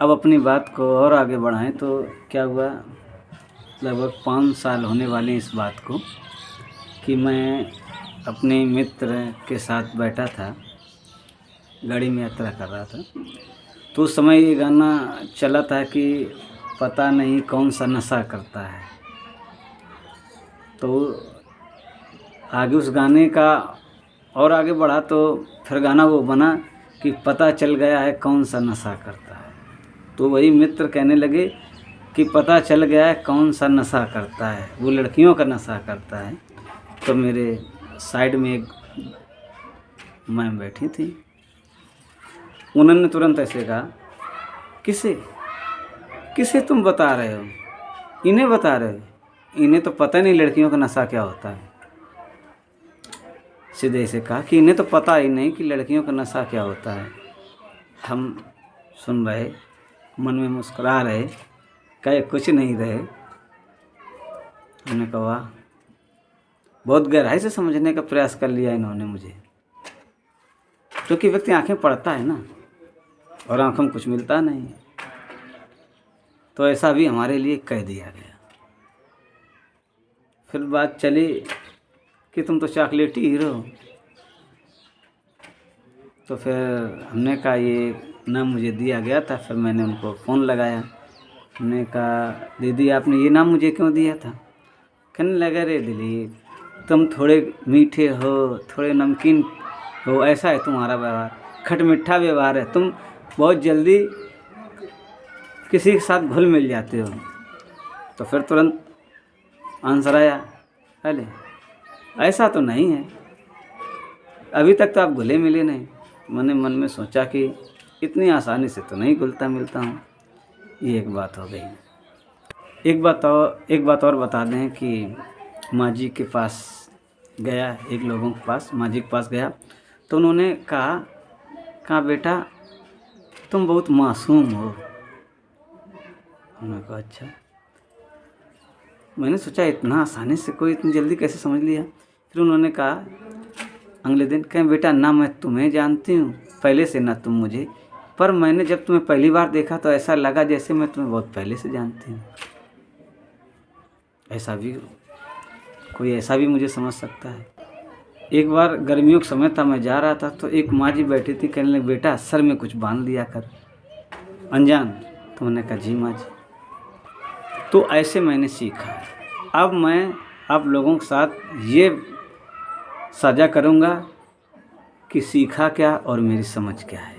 अब अपनी बात को और आगे बढ़ाएं तो क्या हुआ, लगभग 5 साल होने वाले इस बात को कि मैं अपने मित्र के साथ बैठा था, गाड़ी में यात्रा कर रहा था। तो उस समय ये गाना चला था कि पता नहीं कौन सा नशा करता है। तो आगे उस गाने का और आगे बढ़ा तो फिर गाना वो बना कि पता चल गया है कौन सा नशा करता है। तो वही मित्र कहने लगे कि पता चल गया है कौन सा नशा करता है, वो लड़कियों का नशा करता है। तो मेरे साइड में एक मैम बैठी थी, उन्होंने तुरंत ऐसे कहा, किसे किसे तुम बता रहे हो? इन्हें बता रहे हो? इन्हें तो पता नहीं लड़कियों का नशा क्या होता है। सीधे से कहा कि इन्हें तो पता ही नहीं कि लड़कियों का नशा क्या होता है। हम सुन रहे, मन में मुस्कुरा रहे, कहे कुछ नहीं रहे। हमने कहा बहुत गहराई से समझने का प्रयास कर लिया इन्होंने मुझे, क्योंकि व्यक्ति आंखें पढ़ता है ना, और आंखों में कुछ मिलता नहीं। तो ऐसा भी हमारे लिए कह दिया गया। फिर बात चली कि तुम तो चॉकलेटी हीरो। तो फिर हमने कहा ये नाम मुझे दिया गया था। फिर मैंने उनको फ़ोन लगाया, हमने कहा दीदी आपने ये नाम मुझे क्यों दिया था? कहने लगा रे दिलीप, तुम थोड़े मीठे हो, थोड़े नमकीन हो, ऐसा है तुम्हारा व्यवहार, खटमिठा व्यवहार है, तुम बहुत जल्दी किसी के साथ घुल मिल जाते हो। तो फिर तुरंत आंसर आया, अरे ऐसा तो नहीं है, अभी तक तो आप घुले मिले नहीं। मैंने मन में सोचा कि इतनी आसानी से तो नहीं घुलता मिलता हूँ। ये एक बात हो गई। एक बात और बता दें कि माँ जी के पास गया, एक लोगों के पास, माँ जी के पास गया तो उन्होंने कहा बेटा तुम बहुत मासूम हो। मैंने कहा अच्छा। मैंने सोचा इतना आसानी से कोई इतनी जल्दी कैसे समझ लिया। फिर उन्होंने कहा अगले दिन, कहें बेटा ना मैं तुम्हें जानती हूँ पहले से, ना तुम मुझे, पर मैंने जब तुम्हें पहली बार देखा तो ऐसा लगा जैसे मैं तुम्हें बहुत पहले से जानती हूँ। ऐसा भी कोई ऐसा भी मुझे समझ सकता है। एक बार गर्मियों का समय था, मैं जा रहा था तो एक माँ जी बैठी थी, कहने लगी बेटा सर में कुछ बांध लिया कर, अनजान। तो मैंने कहा जी माँ जी। तो ऐसे मैंने सीखा। अब मैं आप लोगों के साथ ये साझा करूँगा कि सीखा क्या और मेरी समझ क्या है।